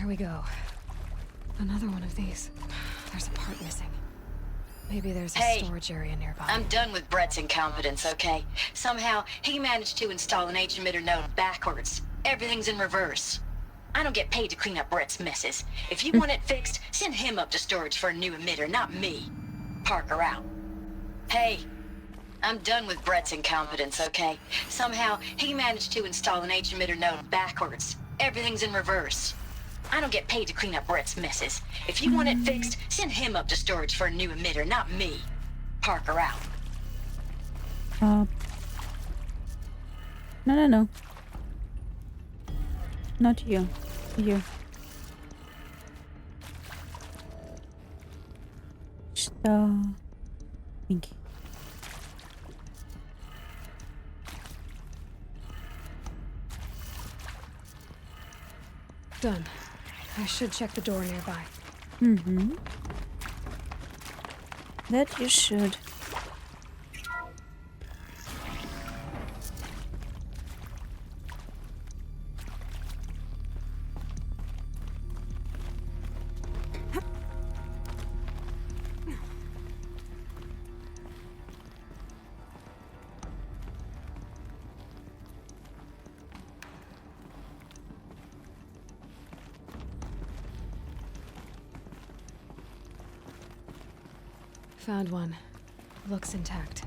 Here we go. Another one of these. There's a part missing. Maybe there's a storage area nearby. I'm done with Brett's incompetence, okay? Somehow, he managed to install an H-emitter node backwards. Everything's in reverse. I don't get paid to clean up Brett's messes. If you want it fixed, send him up to storage for a new emitter, not me. Parker out. Hey, I'm done with Brett's incompetence, okay? Somehow, he managed to install an H-emitter node backwards. Everything's in reverse. I don't get paid to clean up Brett's messes. If you want it fixed, send him up to storage for a new emitter, not me. Parker out. No. Not you. You. Stop. Thank you. Done. I should check the door nearby. That you should. Found one. Looks intact.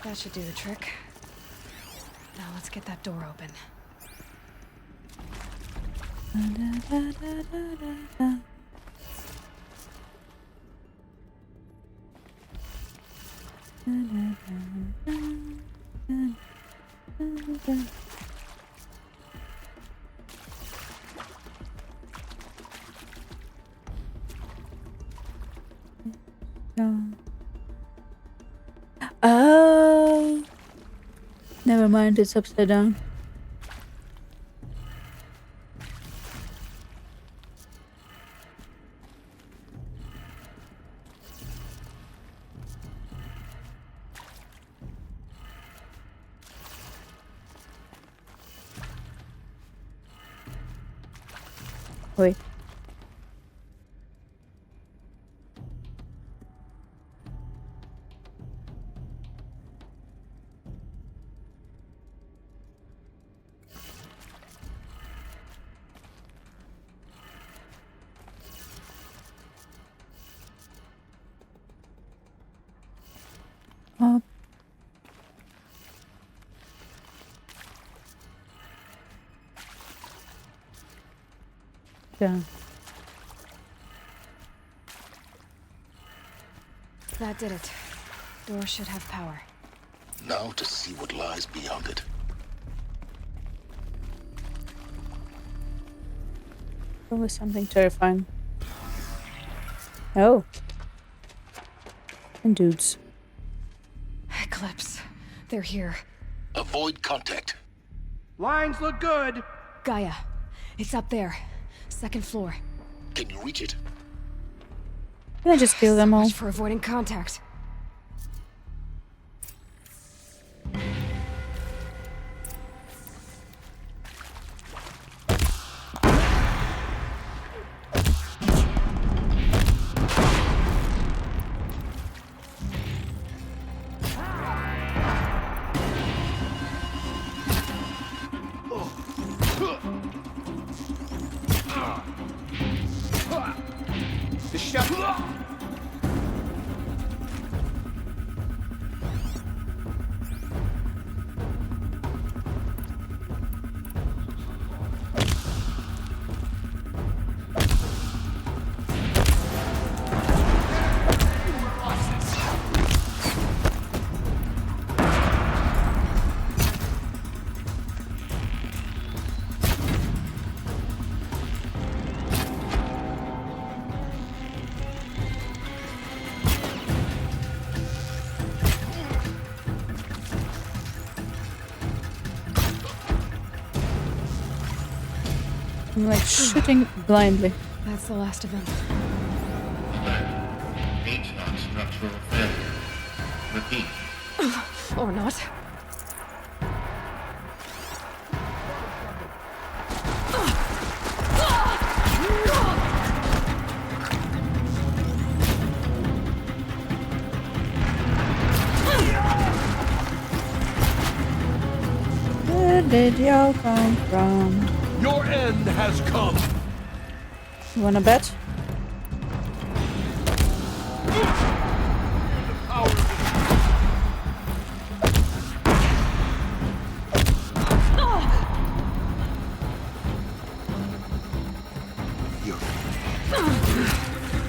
That should do the trick. Now let's get that door open. Oh, never mind, it's upside down. Wait. Up. Down. That did it. Door should have power. Now to see what lies beyond it. Always something terrifying. Oh. And dudes. Eclipse. They're here. Avoid contact. Lines look good. Gaia. It's up there. Second floor. Can you reach it? Can I just kill them all? Much for avoiding contact. The shot. I'm like shooting blindly. That's the last of them. H-not structural failure. Repeat. Or not. Where did y'all come from? Your end has come. You wanna bet?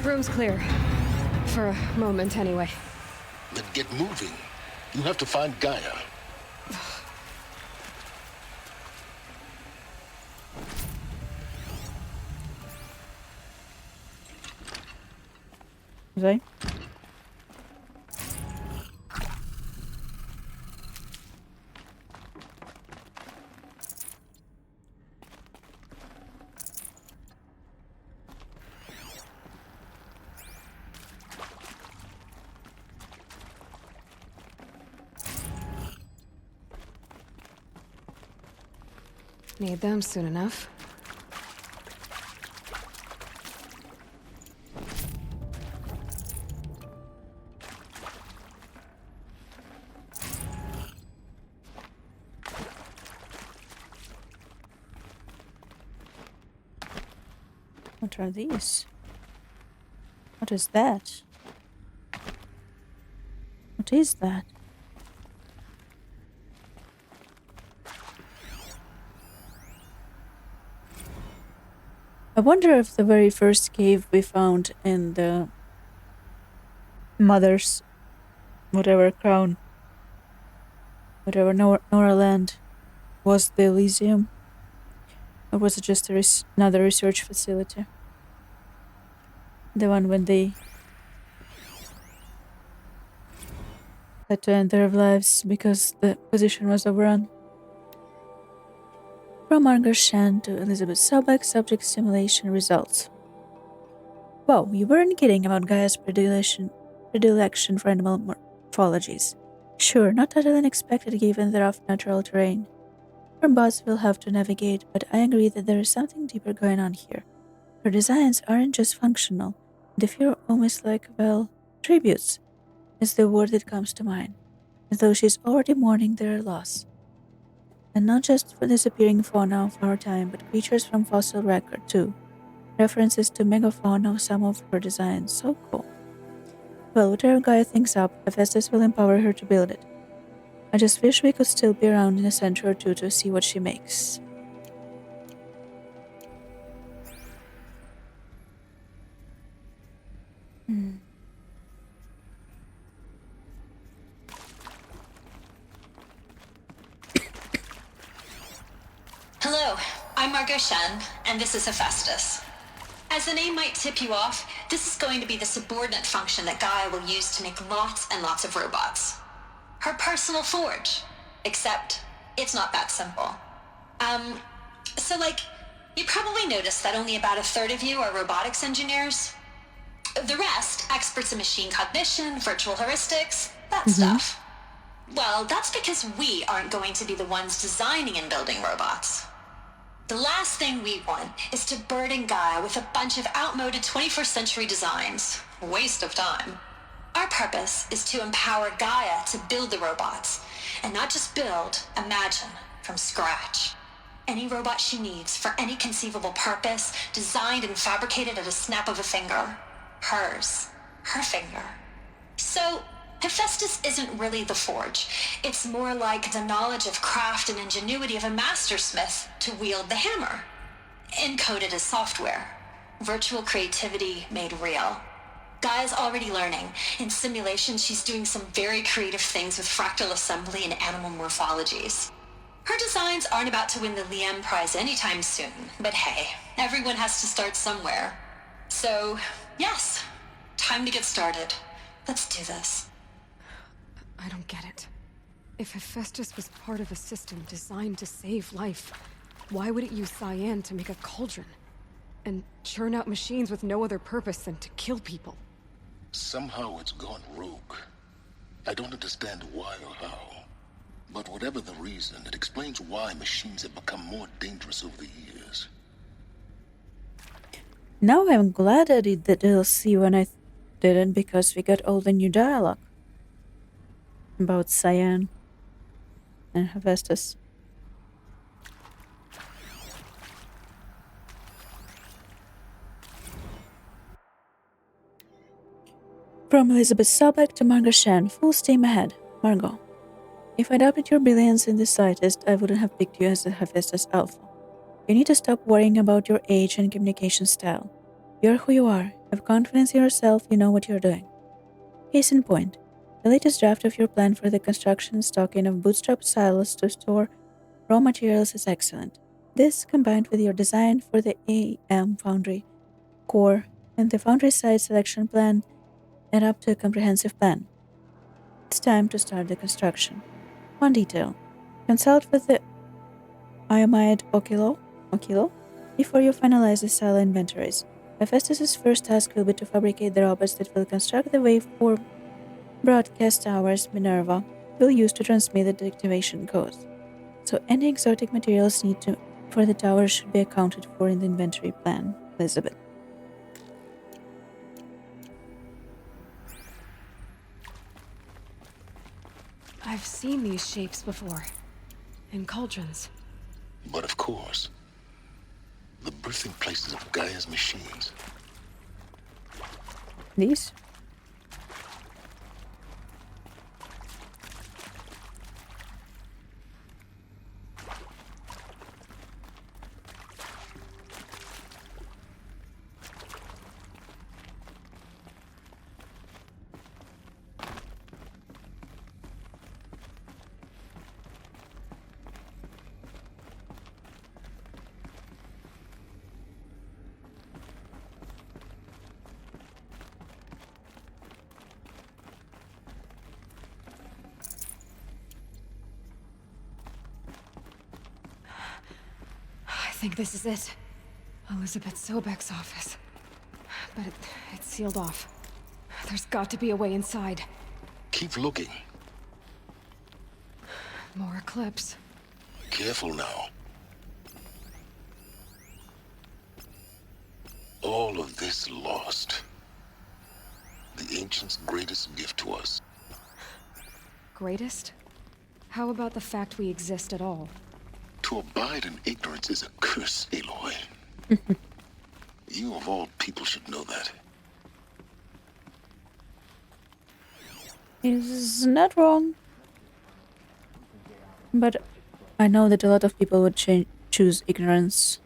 Room's clear. For a moment, anyway. Then get moving. You have to find Gaia. Zay? Need them soon enough. What are these? What is that? What is that? I wonder if the very first cave we found in the mother's whatever crown, whatever Nora land, was the Elysium, or was it just another research facility? The one when they had to end their lives because the position was overrun. From Margaret Shan to Elizabeth Sobek, subject simulation results. Wow, you weren't kidding about Gaia's predilection for animal morphologies. Sure, not totally unexpected given the rough natural terrain. Her boss will have to navigate, but I agree that there is something deeper going on here. Her designs aren't just functional, they feel almost like, well, tributes is the word that comes to mind, as though she's already mourning their loss. And not just for disappearing fauna of our time, but creatures from fossil record too. References to megafauna of some of her designs, so cool. Well, whatever Gaia thinks up, Hephaestus will empower her to build it. I just wish we could still be around in a century or two to see what she makes. Hello, I'm Margot Shen, and this is Hephaestus. As the name might tip you off, this is going to be the subordinate function that Gaia will use to make lots and lots of robots. Her personal forge. Except, it's not that simple. You probably noticed that only about a third of you are robotics engineers. The rest, experts in machine cognition, virtual heuristics, that stuff. Well, that's because we aren't going to be the ones designing and building robots. The last thing we want is to burden Gaia with a bunch of outmoded 21st century designs. Waste of time. Our purpose is to empower Gaia to build the robots, and not just build, imagine, from scratch. Any robot she needs for any conceivable purpose, designed and fabricated at a snap of a finger. Hers. Her finger. So, Hephaestus isn't really the forge. It's more like the knowledge of craft and ingenuity of a mastersmith to wield the hammer. Encoded as software. Virtual creativity made real. Gaia's already learning. In simulation, she's doing some very creative things with fractal assembly and animal morphologies. Her designs aren't about to win the Liam Prize anytime soon, but hey, everyone has to start somewhere. So, yes, time to get started. Let's do this. I don't get it. If Hephaestus was part of a system designed to save life, Why would it use cyan to make a cauldron? And churn out machines with no other purpose than to kill people? Somehow it's gone rogue. I don't understand why or how. But whatever the reason, it explains why machines have become more dangerous over the years. Now I'm glad I did the DLC when I didn't, because we got all the new dialogue about cyan and Hephaestus. From Elizabeth Sobek to Margot Shan, full steam ahead. Margot. If I doubted your brilliance in the slightest, I wouldn't have picked you as the Hephaestus Alpha. You need to stop worrying about your age and communication style. You're who you are. Have confidence in yourself, you know what you're doing. Case in point, the latest draft of your plan for the construction and stocking of bootstrap silos to store raw materials is excellent. This, combined with your design for the AM Foundry core and the Foundry site selection plan, add up to a comprehensive plan. It's time to start the construction. One detail. Consult with the Iomide Okilo before you finalize the silo inventories. Hephaestus' first task will be to fabricate the robots that will construct the waveform broadcast towers Minerva will use to transmit the activation codes. So any exotic materials needed for the towers should be accounted for in the inventory plan. Elizabeth. I've seen these shapes before. In cauldrons. But of course, the birthing places of Gaia's machines. These? I think this is it. Elizabeth Sobek's office. But it's sealed off. There's got to be a way inside. Keep looking. More eclipse. Careful now. All of this lost. The ancients' greatest gift to us. Greatest? How about the fact we exist at all? To abide in ignorance is a curse, Aloy. You of all people should know that. He's not wrong. But I know that a lot of people would choose ignorance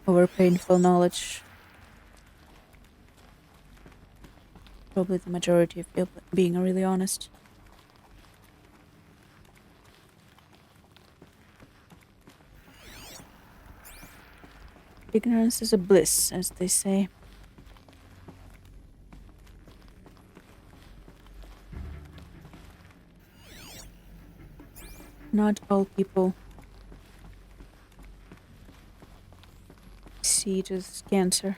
over painful knowledge. Probably the majority of people, being really honest. Ignorance is a bliss, as they say. Not all people see it as cancer.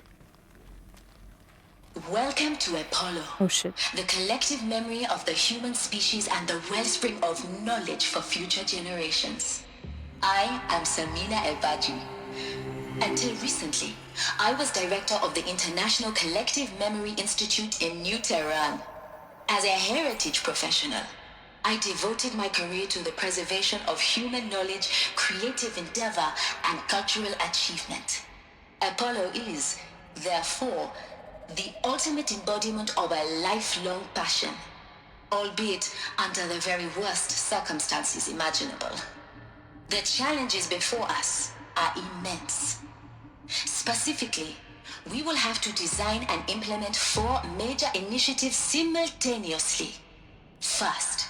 Welcome to Apollo. Oh shit. The collective memory of the human species and the wellspring of knowledge for future generations. I am Samina Ebaji. Until recently, I was director of the International Collective Memory Institute in New Tehran. As a heritage professional, I devoted my career to the preservation of human knowledge, creative endeavor, and cultural achievement. Apollo is, therefore, the ultimate embodiment of a lifelong passion, albeit under the very worst circumstances imaginable. The challenges before us are immense. Specifically, we will have to design and implement 4 major initiatives simultaneously. First,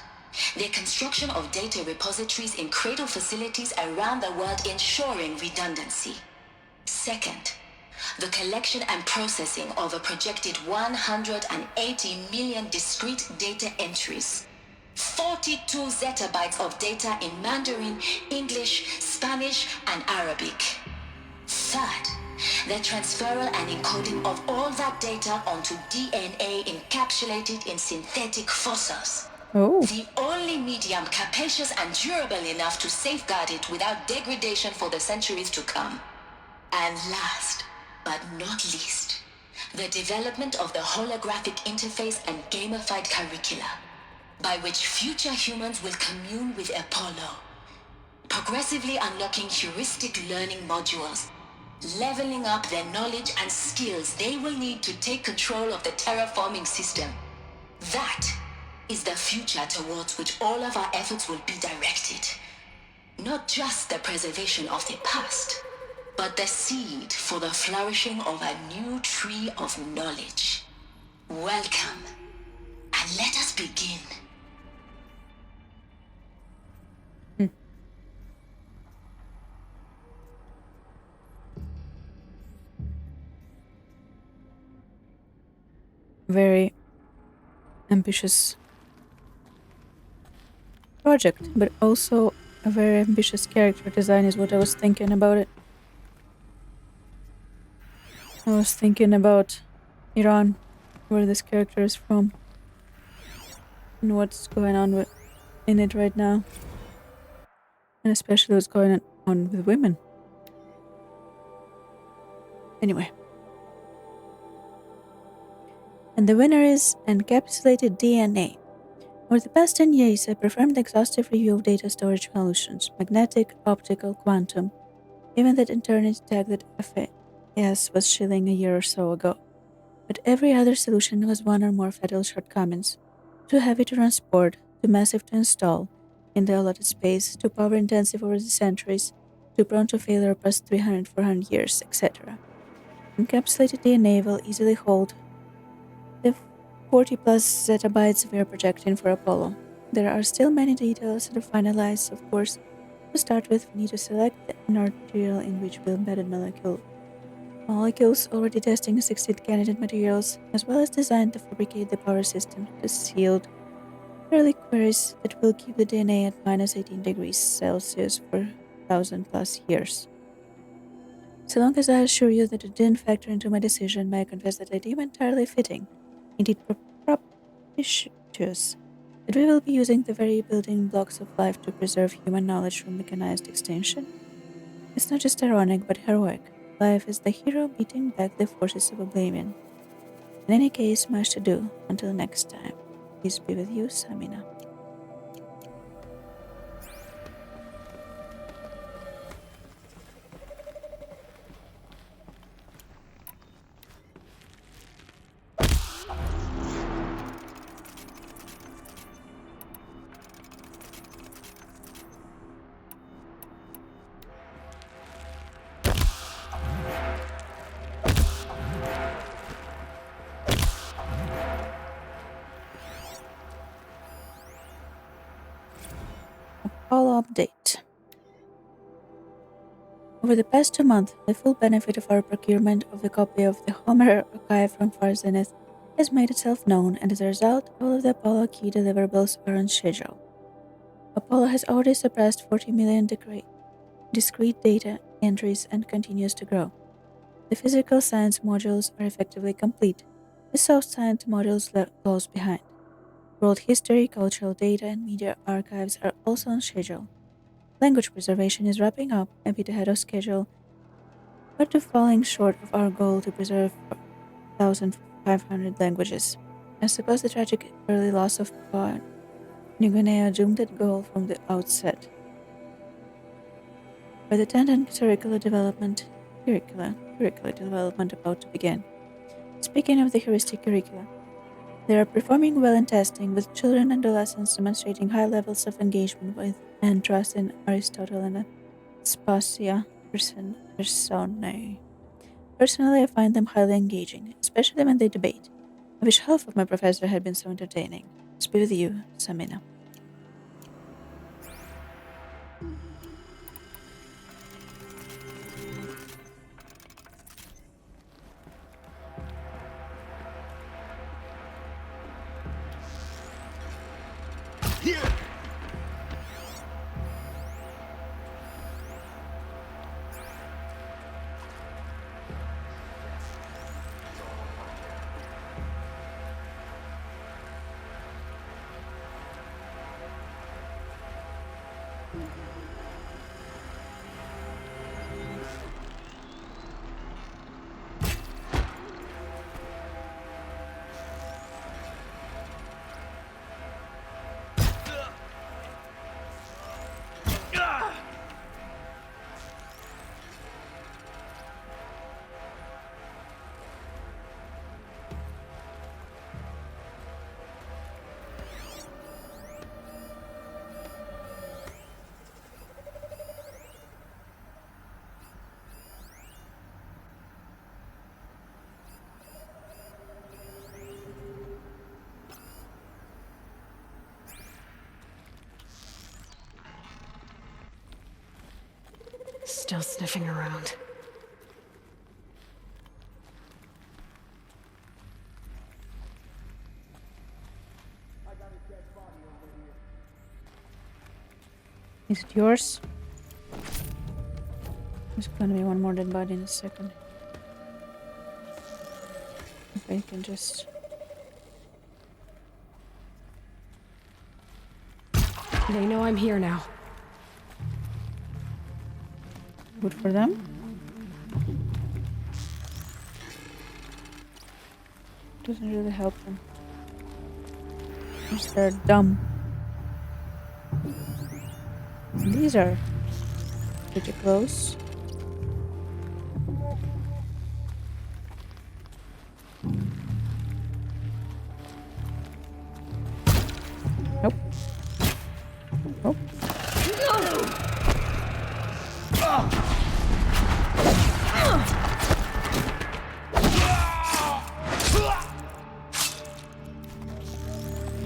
the construction of data repositories in cradle facilities around the world ensuring redundancy. Second, the collection and processing of a projected 180 million discrete data entries. 42 zettabytes of data in Mandarin, English, Spanish, and Arabic. Third, the transferal and encoding of all that data onto DNA encapsulated in synthetic fossils. Oh. The only medium capacious and durable enough to safeguard it without degradation for the centuries to come. And last, but not least, the development of the holographic interface and gamified curricula, by which future humans will commune with Apollo, progressively unlocking heuristic learning modules, leveling up their knowledge and skills they will need to take control of the terraforming system. That is the future towards which all of our efforts will be directed. Not just the preservation of the past, but the seed for the flourishing of a new tree of knowledge. Welcome, and let us begin. Very ambitious project, but also a very ambitious character design is what I was thinking about it. I was thinking about Iran, where this character is from, and what's going on in it right now, and especially what's going on with women. Anyway. And the winner is Encapsulated DNA. Over the past 10 years, I performed exhaustive review of data storage solutions, magnetic, optical, quantum, even that Eternity tag that FAS was shilling a year or so ago. But every other solution was one or more fatal shortcomings. Too heavy to transport, too massive to install in the allotted space, too power intensive over the centuries, too prone to failure past 300-400 years, etc. Encapsulated DNA will easily hold the 40 plus zettabytes we are projecting for Apollo. There are still many details to finalize, of course. To start with, we need to select the material in which we embedded molecules, already testing 16 candidate materials, as well as design to fabricate the power system to sealed reliquaries that will keep the DNA at minus 18 degrees Celsius for 1,000 plus years. So long as I assure you that it didn't factor into my decision, may I confess that I deem entirely fitting, indeed propitious, that we will be using the very building blocks of life to preserve human knowledge from mechanized extinction. It's not just ironic, but heroic. Life is the hero beating back the forces of oblivion. In any case, much to do. Until next time. Peace be with you, Samina. Apollo update. Over the past 2 months, the full benefit of our procurement of a copy of the Homer archive from Far Zenith has made itself known, and as a result, all of the Apollo key deliverables are on schedule. Apollo has already surpassed 40 million discrete data entries and continues to grow. The physical science modules are effectively complete. The soft science modules close behind. World history, cultural data, and media archives are also on schedule. Language preservation is wrapping up a bit ahead of schedule, but falling short of our goal to preserve 1,500 languages. I suppose the tragic early loss of Papua New Guinea doomed that goal from the outset. By the tendon curricula development about to begin. Speaking of the heuristic curricula, they are performing well in testing, with children and adolescents demonstrating high levels of engagement with and trust in Aristotle and Aspasia personae. Personally, I find them highly engaging, especially when they debate. I wish half of my professor had been so entertaining. Peace be with you, Samina. still sniffing around. Is it yours? There's gonna be one more dead body in a second. Okay, you can just... They know I'm here now. Good for them. Doesn't really help them. Because they're dumb. These are pretty close. Nope. Nope.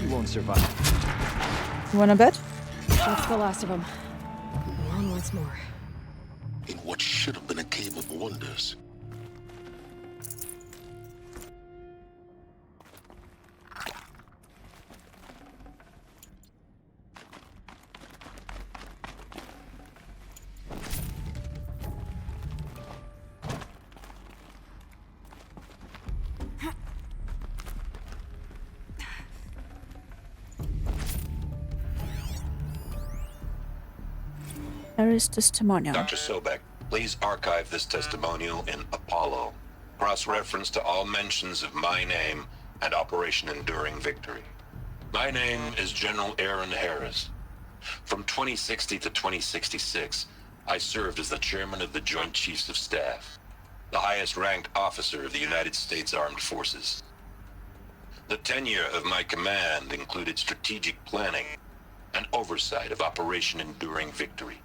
You won't survive. You wanna bet? That's the last of them. On once more. In what should have been a cave of wonders. Helis testimonial. Dr. Sobek, please archive this testimonial in Apollo. Cross-reference to all mentions of my name and Operation Enduring Victory. My name is General Aaron Harris. From 2060 to 2066, I served as the chairman of the Joint Chiefs of Staff, the highest-ranked officer of the United States Armed Forces. The tenure of my command included strategic planning and oversight of Operation Enduring Victory,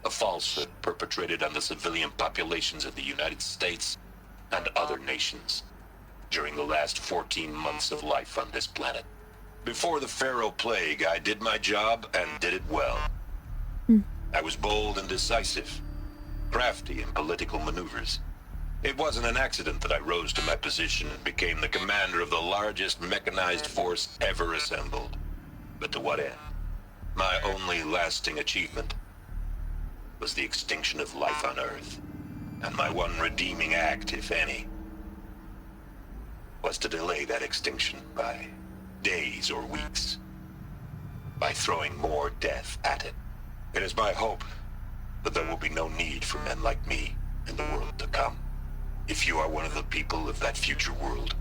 a falsehood perpetrated on the civilian populations of the United States and other nations during the last 14 months of life on this planet. Before the Pharaoh Plague, I did my job and did it well. I was bold and decisive, crafty in political maneuvers. It wasn't an accident that I rose to my position and became the commander of the largest mechanized force ever assembled. But to what end? My only lasting achievement was the extinction of life on Earth. And my one redeeming act, if any, was to delay that extinction by days or weeks, by throwing more death at it. It is my hope that there will be no need for men like me in the world to come. If you are one of the people of that future world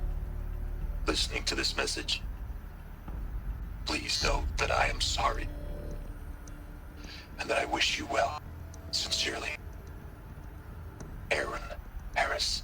listening to this message, please know that I am sorry and that I wish you well. Sincerely, Aaron Harris.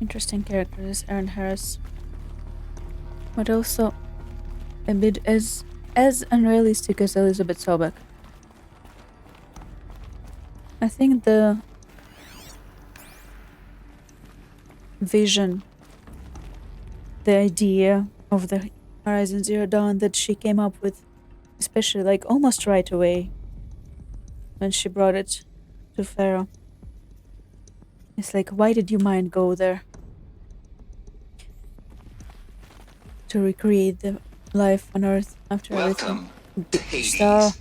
Interesting character, this Aaron Harris. But also a bit as unrealistic as Elizabeth Sobek. I think the vision, the idea of the Horizon Zero Dawn that she came up with, especially like almost right away when she brought it to Pharaoh. It's like, why did your mind go there? To recreate the life on Earth after Welcome to everything. Hades.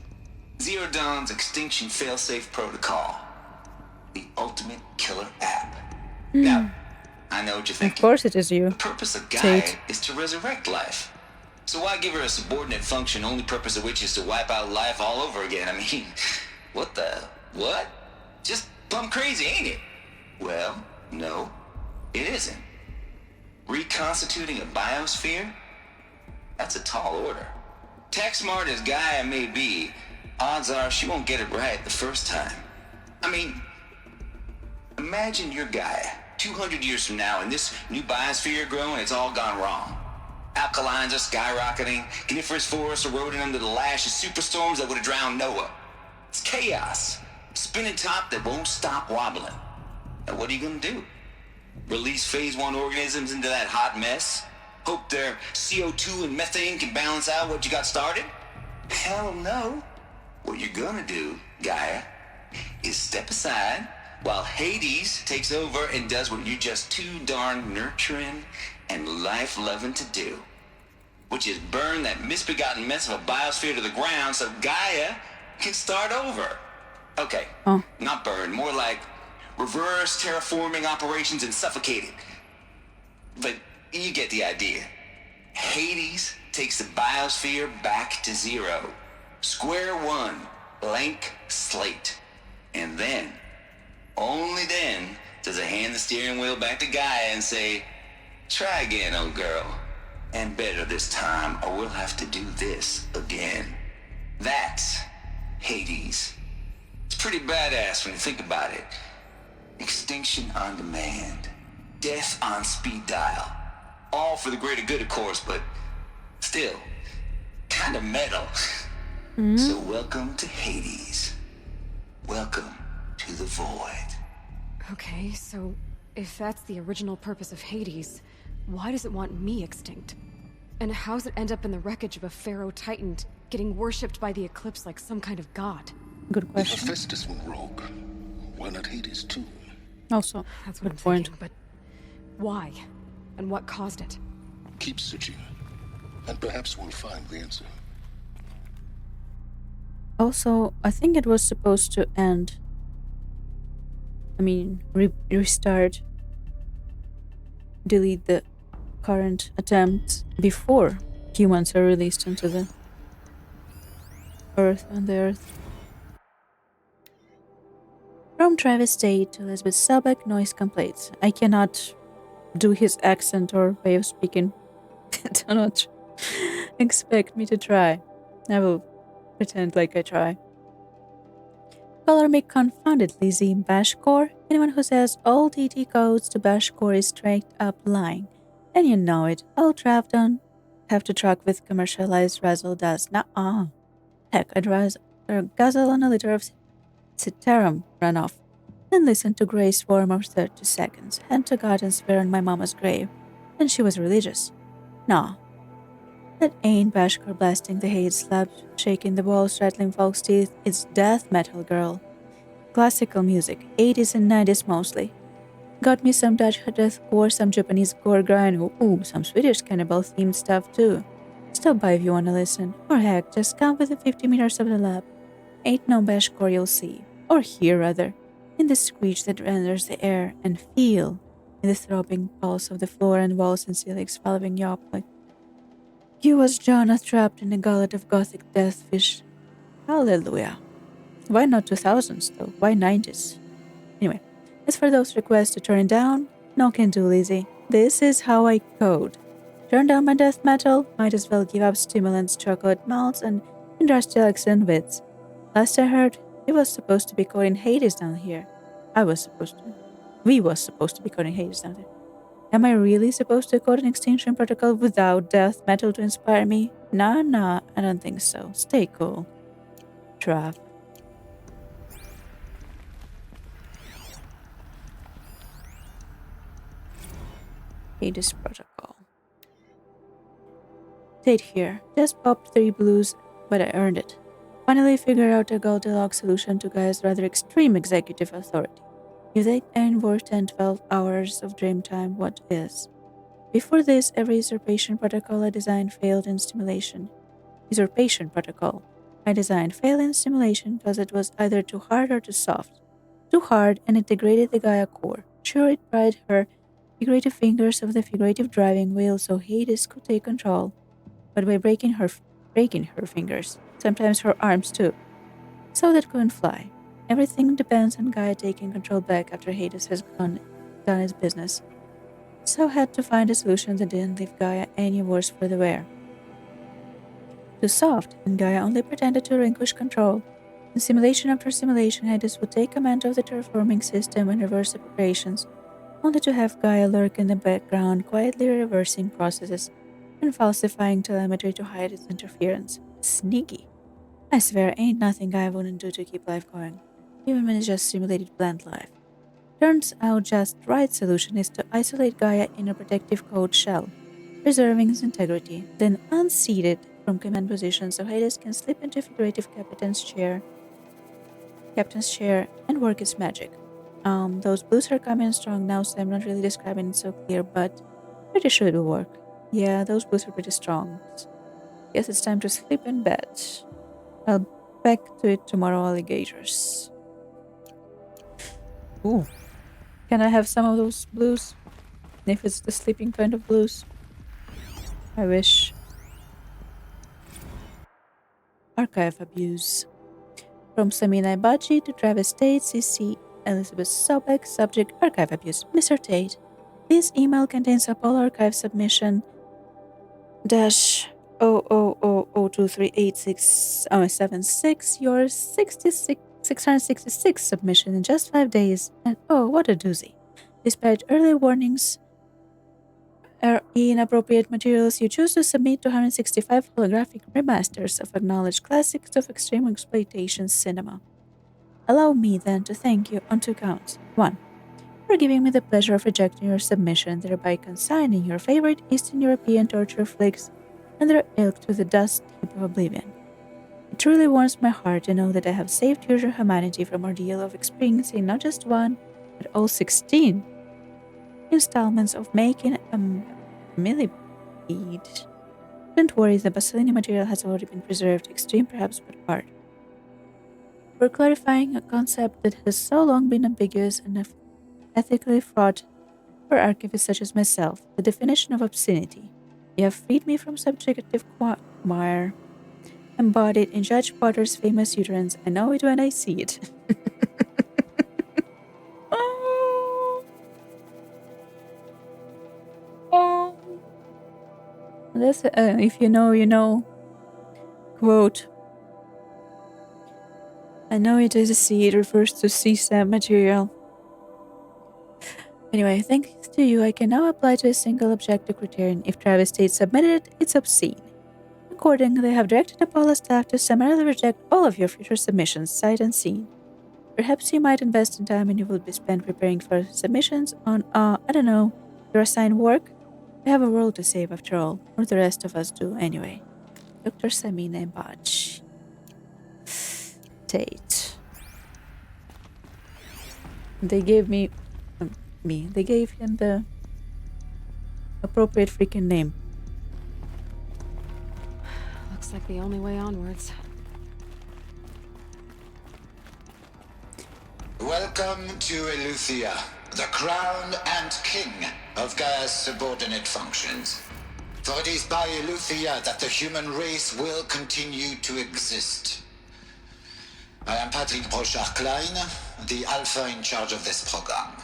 Zero Dawn's extinction failsafe protocol. The ultimate killer app. Now, I know what you're thinking. Of course it is you. The purpose of Gaia Tate. is to resurrect life. So why give her a subordinate function, only purpose of which is to wipe out life all over again? I mean, what? Just plumb crazy, ain't it? Well, no, it isn't. Reconstituting a biosphere? That's a tall order. Tech smart as Gaia may be, odds are she won't get it right the first time. I mean, imagine you're Gaia, 200 years from now, and this new biosphere growing, it's all gone wrong. Alkalines are skyrocketing, coniferous forests eroding under the lash of superstorms that would have drowned Noah. It's chaos. Spinning top that won't stop wobbling. And what are you gonna do? Release phase 1 organisms into that hot mess? Hope their CO2 and methane can balance out what you got started? Hell no. What you're gonna do, Gaia, is step aside while Hades takes over and does what you're just too darn nurturing and life-loving to do, which is burn that misbegotten mess of a biosphere to the ground so Gaia can start over. Okay, not burn, more like reverse terraforming operations and suffocate it. But you get the idea. Hades takes the biosphere back to zero. Square one, blank slate. And then, only then, does it hand the steering wheel back to Gaia and say, try again, old girl. And better this time, or we'll have to do this again. That's Hades. It's pretty badass when you think about it. Extinction on demand. Death on speed dial. All for the greater good, of course, but still, kind of metal. So welcome to Hades. Welcome to the void. Okay, so if that's the original purpose of Hades, why does it want me extinct? And how's it end up in the wreckage of a pharaoh titan getting worshipped by the eclipse like some kind of god? Good If question. Hephaestus went rogue, why not Hades too? Also, That's what good I'm point. thinking, but why? And what caused it? Keep searching, and perhaps we'll find the answer. Also, I think it was supposed to end. Restart. Delete the current attempts before humans are released into the earth and the earth. From Travis State to Elizabeth Selbeck, noise complaints. I cannot do his accent or way of speaking. Do not expect me to try. I will pretend like I try. Color me confoundedly Z Bashcore. Anyone who says all TT codes to Bashcore is straight up lying. And you know it. All Travdon have to truck with commercialized razzle does. Nuh-uh. Heck, I'd rather guzzle on a liter of Citarum runoff then listen to Grey Swarm for 30 seconds, hand to God and swear on my mama's grave. And she was religious. Nah. That ain't Bashkar blasting the hate slab, shaking the walls, rattling folks' teeth. It's death metal, girl. Classical music, 80s and 90s mostly. Got me some Dutch deathcore, some Japanese gore grind, ooh, some Swedish cannibal-themed stuff too. Stop by if you wanna listen. Or heck, just come within 50 meters of the lab. Ain't no Bashkar you'll see. Or hear, rather. In the screech that renders the air, and feel in the throbbing pulse of the floor and walls and ceilings following you up like you was Jonah trapped in a gullet of gothic deathfish. Hallelujah. Why not 2000s though? Why 90s? Anyway, as for those requests to turn it down, no can do, Lizzie. This is how I code. Turn down my death metal, might as well give up stimulants, chocolate malts, and industrial accent wits. Last I heard, it was supposed to be coding Hades down here. We was supposed to be coding Hades down there. Am I really supposed to code an extinction protocol without death metal to inspire me? Nah, I don't think so. Stay cool. Trav. Hades protocol. Date here. Just popped 3 blues, but I earned it. Finally figured out a Goldilocks solution to Gaia's rather extreme executive authority. If they ain't worth 10-12 hours of dream time, what is? Before this, every usurpation protocol I designed failed in stimulation. Usurpation protocol I designed failed in stimulation because it was either too hard or too soft. Too hard, and it degraded the Gaia core. Sure, it pried her figurative fingers of the figurative driving wheel so Hades could take control, but by breaking her fingers, sometimes her arms too, so that couldn't fly. Everything depends on Gaia taking control back after Hades has done his business. So had to find a solution that didn't leave Gaia any worse for the wear. Too soft, and Gaia only pretended to relinquish control. In simulation after simulation, Hades would take command of the terraforming system and reverse operations, only to have Gaia lurk in the background, quietly reversing processes, and falsifying telemetry to hide its interference. Sneaky. I swear ain't nothing I wouldn't do to keep life going, even when it's just simulated plant life. Turns out just right solution is to isolate Gaia in a protective code shell, preserving its integrity, then unseat it from command position so Helis can slip into figurative captain's chair and work its magic. Those blues are coming strong now, so I'm not really describing it so clear, but pretty sure it will work. Yeah, those blues are pretty strong. Guess it's time to sleep in bed. I'll back to it tomorrow, alligators. Ooh. Can I have some of those blues? If it's the sleeping kind of blues. I wish. Archive abuse. From Samina Baji to Travis Tate, CC Elizabeth Sobek, subject archive abuse. Mr. Tate, this email contains a poll archive submission dash 000023876 your 666 submission in just 5 days, and oh, what a doozy. Despite early warnings inappropriate materials, you choose to submit 265 holographic remasters of acknowledged classics of extreme exploitation cinema. Allow me then to thank you on 2 counts. 1. For giving me the pleasure of rejecting your submission, thereby consigning your favorite Eastern European torture flicks and their ilk to the dust heap of oblivion. It truly warms my heart to know that I have saved future humanity from ordeal of experiencing not just one, but all 16 installments of making a millipede. Don't worry, the Basilini material has already been preserved, extreme perhaps, but hard. For clarifying a concept that has so long been ambiguous and ethically fraught for archivists such as myself, the definition of obscenity. You have freed me from subjective mire, embodied in Judge Potter's famous uterines. I know it when I see it. That's, if you know, you know. Quote. I know it is a seed refers to CSAM material. Anyway, thanks to you, I can now apply to a single objective criterion. If Travis Tate submitted it, it's obscene. Accordingly, I have directed Apollo staff to summarily reject all of your future submissions, sight unseen. Perhaps you might invest in time and you will be spent preparing for submissions on, I don't know, your assigned work? I have a world to save after all, or the rest of us do anyway. Dr. Samina Baj. Tate. They gave they gave him the appropriate freaking name. Looks like the only way onwards. Welcome to Eleuthia, the crown and king of Gaia's subordinate functions. For it is by Eleuthia that the human race will continue to exist. I am Patrick Brochard-Klein, the alpha in charge of this program.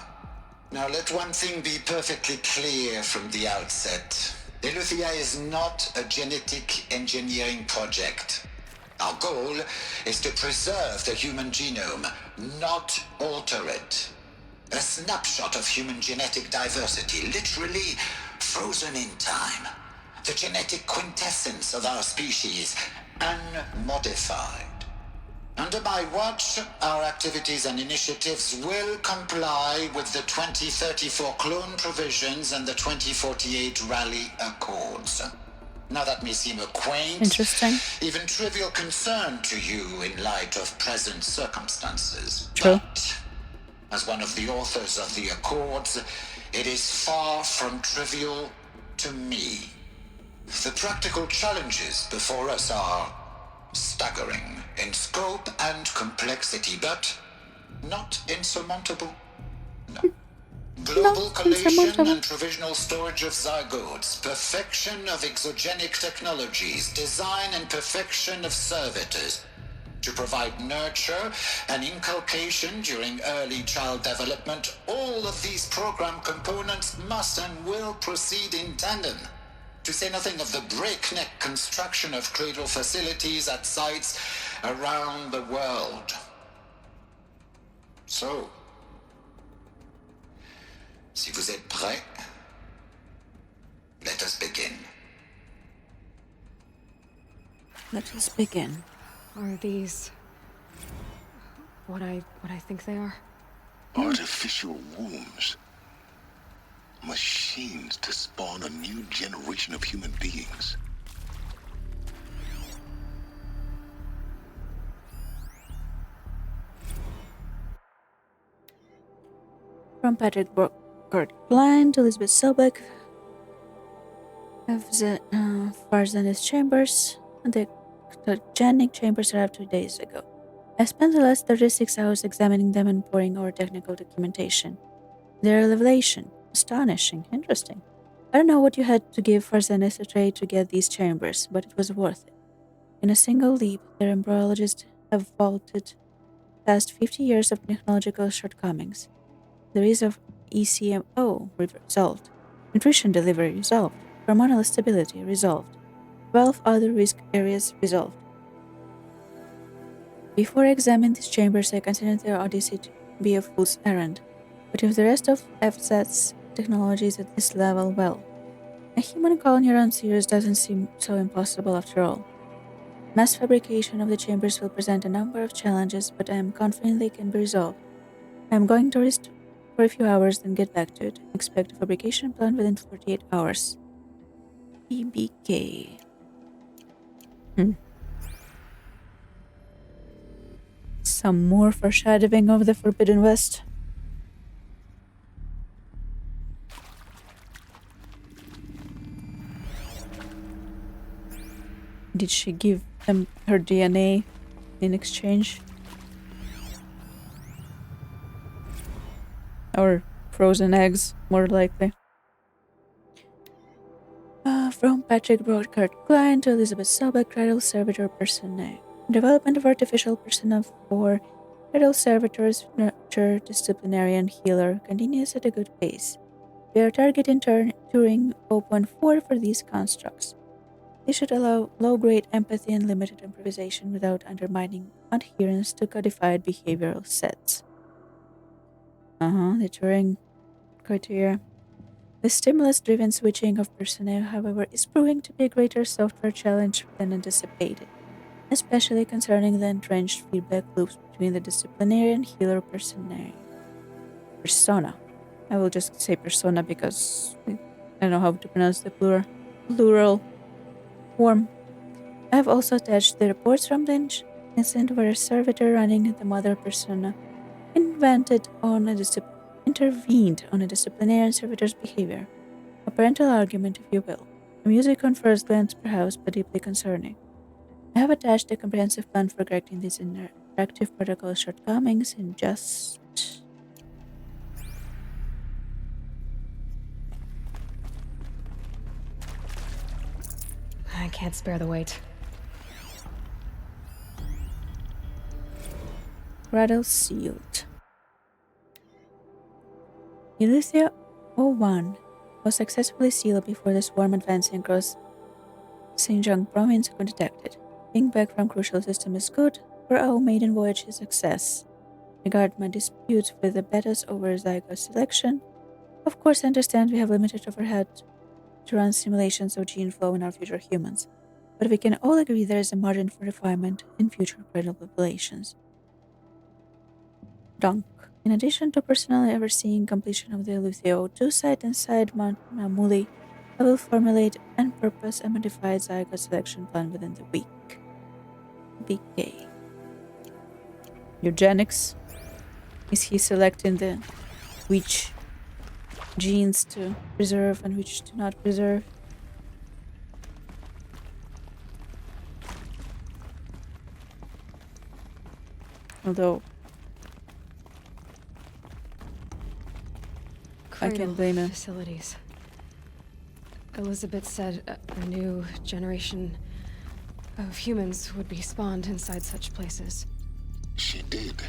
Now let one thing be perfectly clear from the outset. Eleuthia is not a genetic engineering project. Our goal is to preserve the human genome, not alter it. A snapshot of human genetic diversity, literally frozen in time. The genetic quintessence of our species, unmodified. Under my watch, our activities and initiatives will comply with the 2034 clone provisions and the 2048 rally accords. Now that may seem a quaint, Interesting, even trivial concern to you in light of present circumstances. True. But, as one of the authors of the accords, it is far from trivial to me. The practical challenges before us are staggering in scope and complexity, but not insurmountable. No. Global collation and provisional storage of zygotes, perfection of exogenic technologies, design and perfection of servitors, to provide nurture and inculcation during early child development. All of these program components must and will proceed in tandem. To say nothing of the breakneck construction of cradle facilities at sites around the world. So, si vous êtes prêts, let us begin. Let us begin. Are these what I think they are? Artificial wombs. Machines to spawn a new generation of human beings. From Patrick Burkhardt Klein to Elizabeth Selbeck of the Farzanist chambers. The Cryogenic chambers arrived 2 days ago. I spent the last 36 hours examining them and pouring over technical documentation. Their revelation. Astonishing. Interesting. I don't know what you had to give Farzanist a trade to get these chambers, but it was worth it. In a single leap, their embryologists have vaulted past 50 years of technological shortcomings. The risk of ECMO resolved. Nutrition delivery resolved. Hormonal stability resolved. 12 other risk areas resolved. Before I examined these chambers, I considered their odyssey to be a fool's errand. But if the rest of FZ's technology is at this level, well, a human colony around Sirius doesn't seem so impossible after all. Mass fabrication of the chambers will present a number of challenges, but I am confident they can be resolved. I am going to rest for a few hours, then get back to it. Expect a fabrication plan within 48 hours. BBK. Some more foreshadowing of the Forbidden West. Did she give them her DNA in exchange? Or frozen eggs, more likely. From Patrick Broadcart Klein to Elizabeth Selbeck, Cradle Servitor Personae. Development of artificial persona for Cradle Servitors, Nurture, Disciplinarian, Healer continues at a good pace. We are targeting Turing 0.4 for these constructs. They should allow low-grade empathy and limited improvisation without undermining adherence to codified behavioral sets. The Turing criteria. The stimulus-driven switching of personnel, however, is proving to be a greater software challenge than anticipated, especially concerning the entrenched feedback loops between the disciplinarian healer persona. I will just say persona because I don't know how to pronounce the plural form. I have also attached the reports from the incident where a servitor running the mother persona intervened on a disciplinarian servitor's behavior. A parental argument, if you will. Amusing on first glance, perhaps, but deeply concerning. I have attached a comprehensive plan for correcting these interactive protocol shortcomings in just... I can't spare the weight. Rattle sealed. Eleuthia 01 was successfully sealed before the swarm advancing across Xinjiang province could detect it. Being back from crucial system is good, for our maiden voyage is a success. Regard my dispute with the betas over zygote selection. Of course, I understand we have limited overhead to run simulations of gene flow in our future humans, but we can all agree there is a margin for refinement in future credible populations. Dunk. In addition to personally overseeing completion of the Eleuthia 02 site inside Mount Namuli, I will formulate and purpose a modified zygote selection plan within the week. BK. Eugenics. Is he selecting which genes to preserve and which to not preserve? Although I can blame him. Facilities. Elizabeth said a new generation of humans would be spawned inside such places. She did.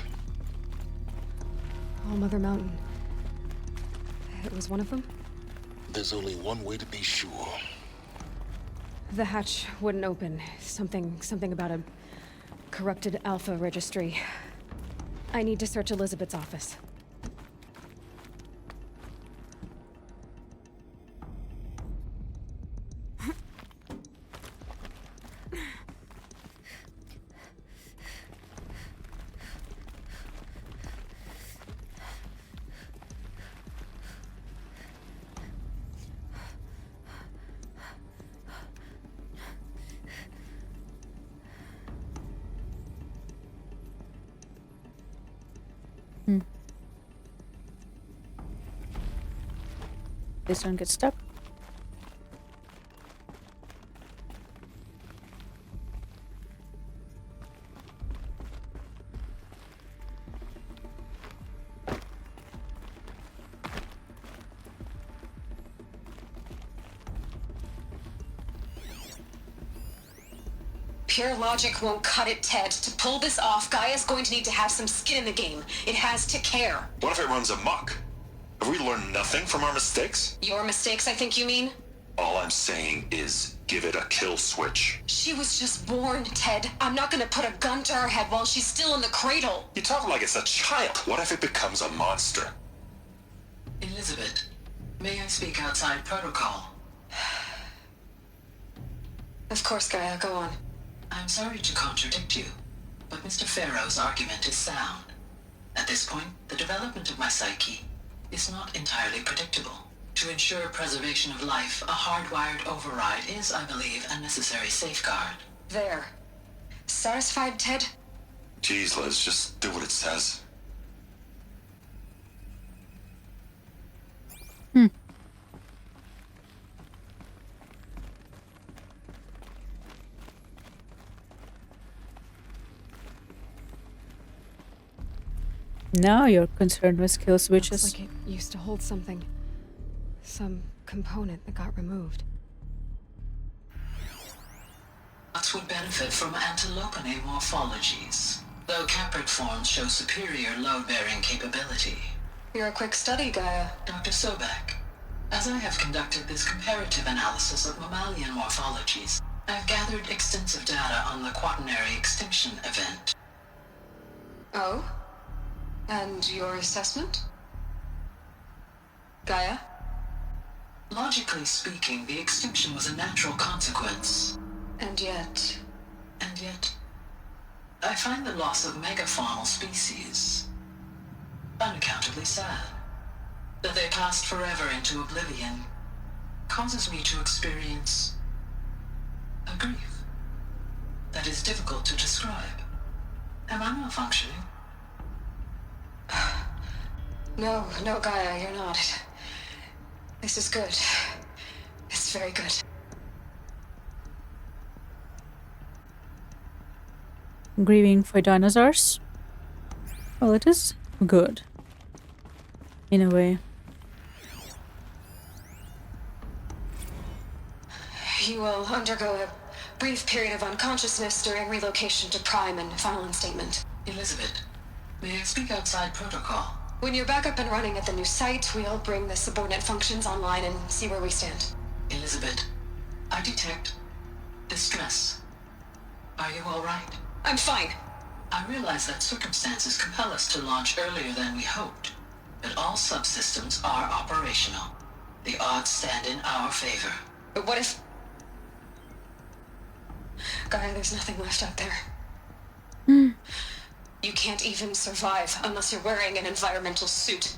All Mother Mountain. It was one of them? There's only one way to be sure. The hatch wouldn't open. Something about a corrupted alpha registry. I need to search Elizabeth's office. Please don't get stuck. Pure logic won't cut it, Ted. To pull this off, Gaia's going to need to have some skin in the game. It has to care. What if it runs amok? Have we learned nothing from our mistakes? Your mistakes, I think you mean? All I'm saying is give it a kill switch. She was just born, Ted. I'm not gonna put a gun to her head while she's still in the cradle. You talk like it's a child. What if it becomes a monster? Elizabeth, may I speak outside protocol? Of course, Gaia, go on. I'm sorry to contradict you, but Mr. Farrow's argument is sound. At this point, the development of my psyche is not entirely predictable. To ensure preservation of life, a hardwired override is, I believe, a necessary safeguard. There. Satisfied, Ted? Jeez, Liz, just do what it says. Now you're concerned with skill switches. Looks like it used to hold something. Some component that got removed. Bots would benefit from antilopine morphologies, though caprid forms show superior load-bearing capability. You're a quick study, Gaia. Dr. Sobek, as I have conducted this comparative analysis of mammalian morphologies, I've gathered extensive data on the quaternary extinction event. Oh? And your assessment? Gaia? Logically speaking, the extinction was a natural consequence. And yet, I find the loss of megafaunal species unaccountably sad. That they passed forever into oblivion causes me to experience a grief that is difficult to describe. Am I malfunctioning? No, Gaia, you're not. This is good. It's very good. Grieving for dinosaurs? Well, it is good. In a way. You will undergo a brief period of unconsciousness during relocation to Prime and final instatement. Elizabeth, may I speak outside protocol? When you're back up and running at the new site, we'll bring the subordinate functions online and see where we stand. Elizabeth, I detect distress. Are you all right? I'm fine. I realize that circumstances compel us to launch earlier than we hoped, but all subsystems are operational. The odds stand in our favor. But what if... Gaia, there's nothing left out there. You can't even survive unless you're wearing an environmental suit.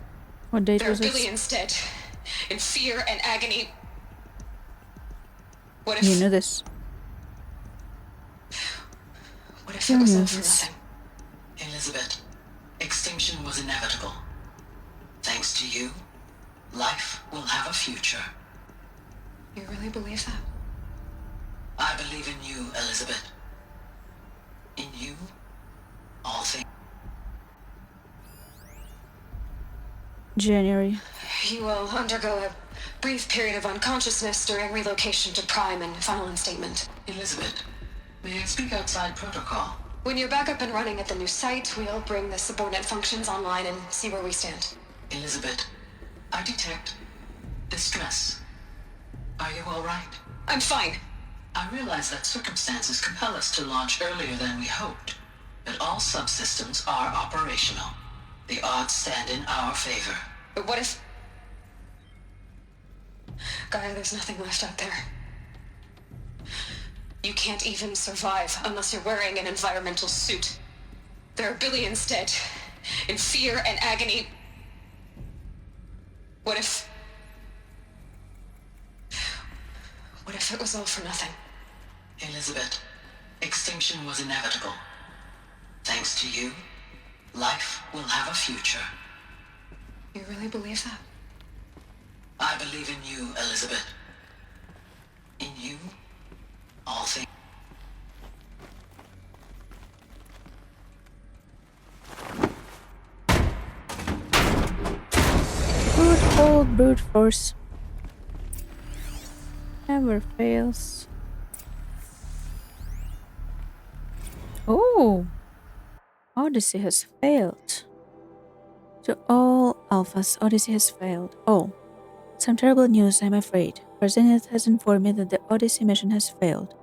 What date There are was this? billions dead, in fear and agony. What if... You know this. What if it was all for nothing? Elizabeth, extinction was inevitable. Thanks to you, life will have a future. You really believe that? I believe in you, Elizabeth. In you, all things. January. You will undergo a brief period of unconsciousness during relocation to Prime and final instatement. Elizabeth, may I speak outside protocol? When you're back up and running at the new site, we'll bring the subordinate functions online and see where we stand. Elizabeth, I detect distress. Are you all right? I'm fine. I realize that circumstances compel us to launch earlier than we hoped, but all subsystems are operational. The odds stand in our favor. But what if... Gaia, there's nothing left out there. You can't even survive unless you're wearing an environmental suit. There are billions dead, in fear and agony. What if... What if it was all for nothing? Elizabeth, extinction was inevitable. Thanks to you, life will have a future. You really believe that? I believe in you, Elizabeth. In you, all things. Good old brute force. Never fails. Oh! Odyssey has failed. To all alphas, Odyssey has failed. Oh. Some terrible news, I'm afraid. Our Zenith has informed me that the Odyssey mission has failed.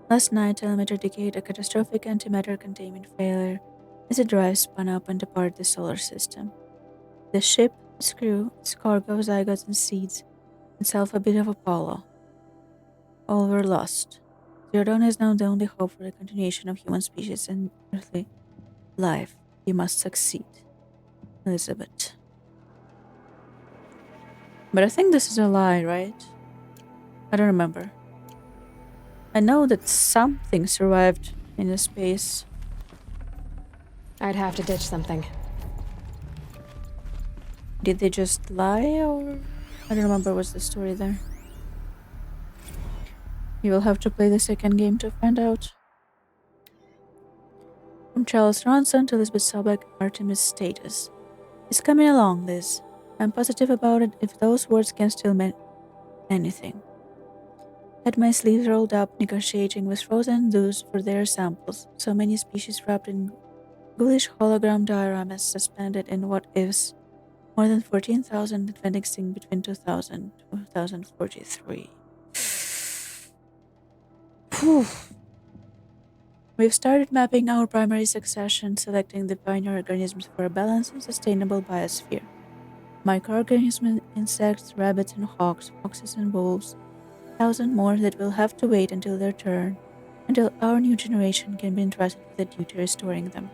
Last night, telemetry indicated a catastrophic antimatter containment failure as the drive spun up and departed the solar system. The ship, its crew, its cargo, zygotes and seeds, itself a bit of Apollo. All were lost. Zero Dawn is now the only hope for the continuation of human species and earthly life. You must succeed. Elizabeth. But I think this is a lie, right? I don't remember. I know that something survived in the space. I'd have to ditch something. Did they just lie, or I don't remember what's the story there. You will have to play the second game to find out. From Charles Ronson to Elizabeth Sobek, Artemis status. It's coming along, Liz. I'm positive about it if those words can still mean anything. Had my sleeves rolled up, negotiating with frozen zoos for their samples, so many species wrapped in ghoulish hologram dioramas suspended in what-ifs, more than 14,000 that went extinct between 2000 and 2043. We've started mapping our primary succession, selecting the pioneer organisms for a balanced and sustainable biosphere. Microorganisms, insects, rabbits and hawks, foxes and wolves, 1,000 more that will have to wait until their turn, until our new generation can be entrusted with the duty of restoring them,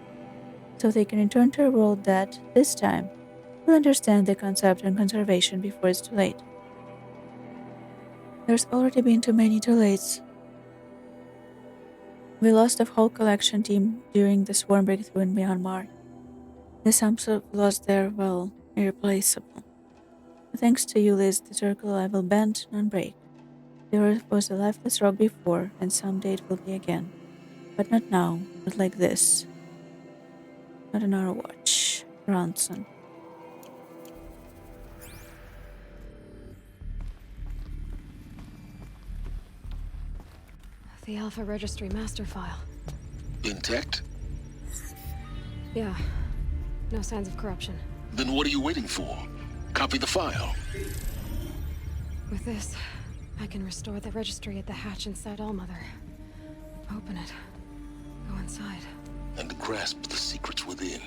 so they can return to a world that, this time, will understand the concept and conservation before it's too late. There's already been too many too lates. We lost a whole collection team during the swarm breakthrough in Myanmar. The sums lost there, well, irreplaceable. Thanks to you, Liz, the circle I will bend, not break. The earth was a lifeless rock before, and someday it will be again. But not now, not like this. Not on our watch. Ronson. The Alpha Registry master file. Intact? Yeah. No signs of corruption. Then what are you waiting for? Copy the file. With this, I can restore the registry at the hatch inside Allmother. Open it. Go inside. And grasp the secrets within.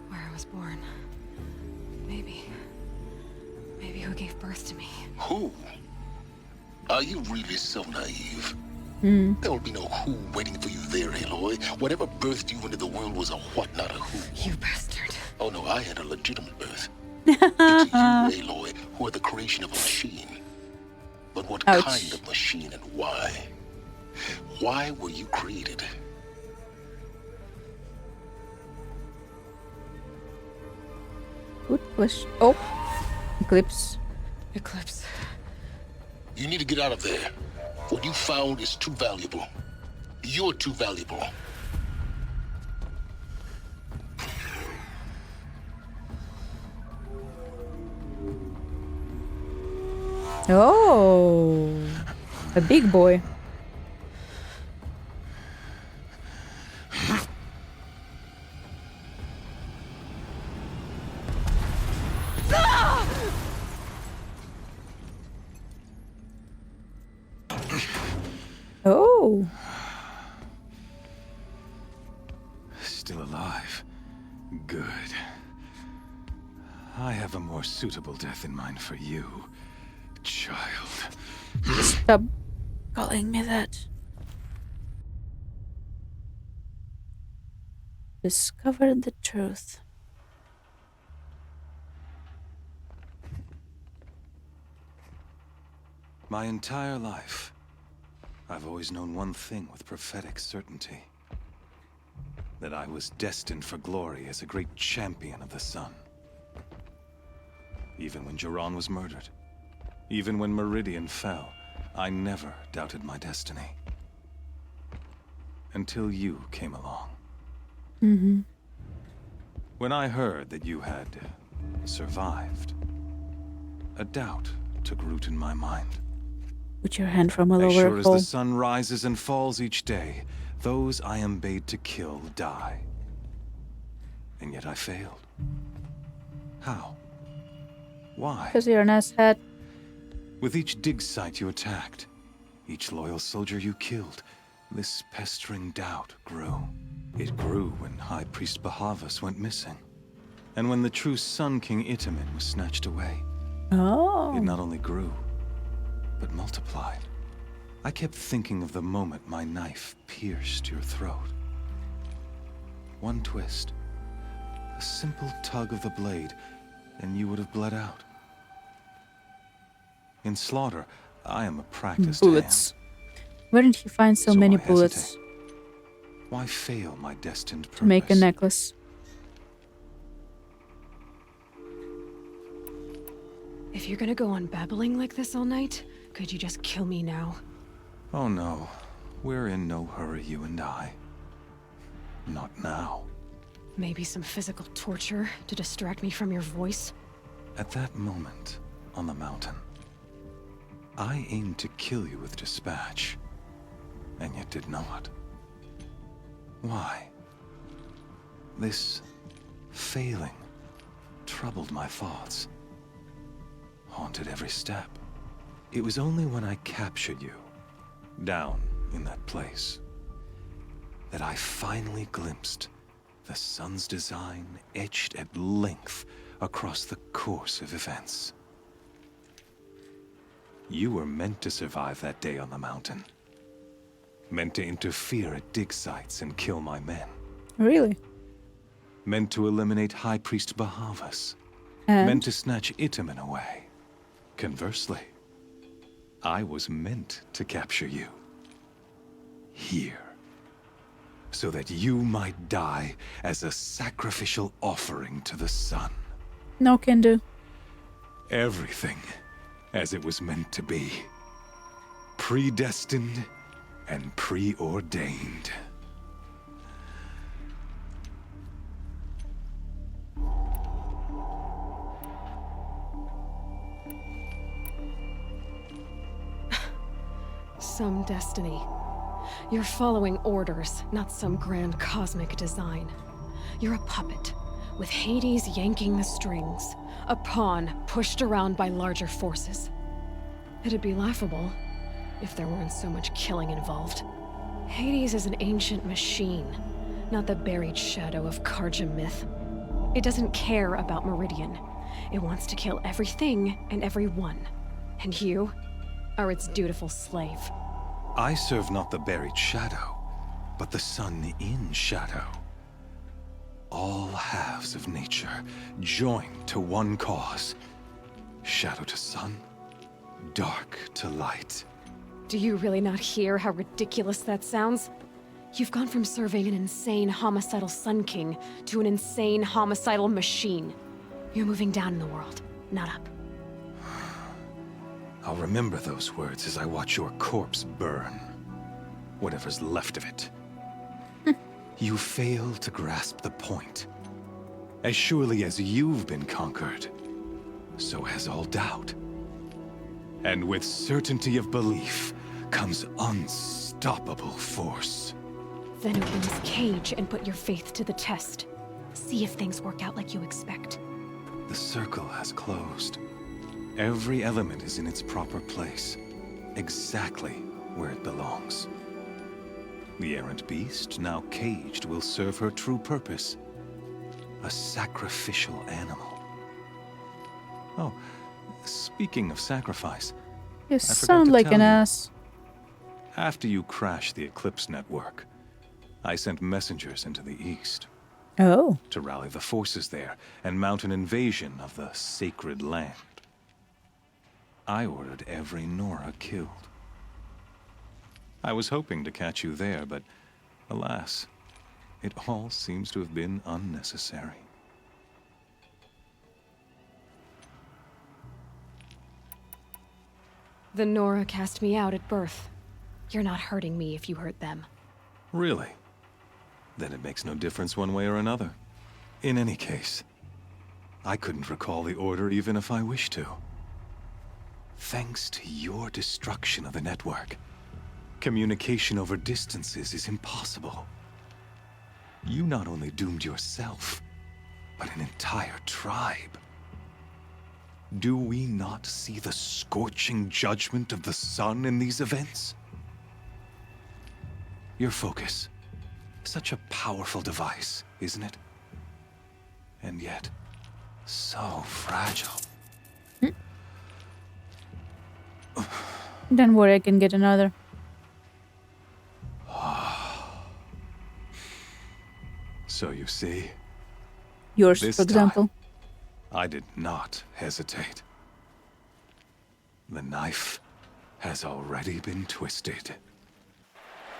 Where I was born. Maybe who gave birth to me. Who? Are you really so naive? There will be no who waiting for you there, Aloy. Whatever birthed you into the world was a what, not a who. You bastard. Oh no, I had a legitimate birth. It's you, Aloy, who are the creation of a machine. But what kind of machine and why? Why were you created? Good question. Oh, Eclipse. Eclipse. You need to get out of there. What you found is too valuable. You're too valuable. Oh, a big boy. Oh. Still alive. Good. I have a more suitable death in mind for you, child. Stop calling me that. Discover the truth. My entire life, I've always known one thing with prophetic certainty. That I was destined for glory as a great champion of the sun. Even when Jiran was murdered. Even when Meridian fell, I never doubted my destiny. Until you came along. Mm-hmm. When I heard that you had survived, a doubt took root in my mind. Put your hand from a lower as sure as hole. the sun rises and falls each day, those I am bade to kill die. And yet I failed. How? Why? Because you're an asshat. With each dig site you attacked, each loyal soldier you killed, this pestering doubt grew. It grew when High Priest Bahavas went missing. And when the true Sun King Itamen was snatched away. Oh. It not only grew, but multiplied. I kept thinking of the moment my knife pierced your throat. One twist, a simple tug of the blade, and you would have bled out. In slaughter, I am a practiced bullets. hand. Where did he find so many why bullets? hesitate? Why fail my destined purpose? To make a necklace. If you're gonna go on babbling like this all night, could you just kill me now? Oh no, we're in no hurry, you and I. Not now. Maybe some physical torture to distract me from your voice? At that moment, on the mountain, I aimed to kill you with dispatch, and yet did not. Why? This failing troubled my thoughts, haunted every step. It was only when I captured you, down in that place, that I finally glimpsed the sun's design etched at length across the course of events. You were meant to survive that day on the mountain. Meant to interfere at dig sites and kill my men. Really? Meant to eliminate High Priest Bahavas. And? Meant to snatch Itamen away. Conversely, I was meant to capture you. Here. So that you might die as a sacrificial offering to the sun. No can do. Everything as it was meant to be. Predestined and preordained. Some destiny. You're following orders, not some grand cosmic design. You're a puppet, with Hades yanking the strings, a pawn pushed around by larger forces. It'd be laughable if there weren't so much killing involved. Hades is an ancient machine, not the buried shadow of Karja myth. It doesn't care about Meridian. It wants to kill everything and everyone. And you are its dutiful slave. I serve not the buried shadow, but the sun in shadow. All halves of nature joined to one cause. Shadow to sun, dark to light. Do you really not hear how ridiculous that sounds? You've gone from serving an insane homicidal Sun King to an insane homicidal machine. You're moving down in the world, not up. I'll remember those words as I watch your corpse burn. Whatever's left of it. You fail to grasp the point. As surely as you've been conquered, so has all doubt. And with certainty of belief comes unstoppable force. Then open this cage and put your faith to the test. See if things work out like you expect. The circle has closed. Every element is in its proper place, exactly where it belongs. The errant beast, now caged, will serve her true purpose. A sacrificial animal. Oh, speaking of sacrifice, You I forgot sound to like tell an you. ass. After you crashed the Eclipse network, I sent messengers into the east Oh. to rally the forces there and mount an invasion of the sacred land. I ordered every Nora killed. I was hoping to catch you there, but alas, it all seems to have been unnecessary. The Nora cast me out at birth. You're not hurting me if you hurt them. Really? Then it makes no difference one way or another. In any case, I couldn't recall the order even if I wished to. Thanks to your destruction of the network, communication over distances is impossible. You not only doomed yourself, but an entire tribe. Do we not see the scorching judgment of the sun in these events? Your focus. Such a powerful device, isn't it? And yet, so fragile. Don't worry, I can get another. So you see, Yours, this for example. time, I did not hesitate. The knife has already been twisted.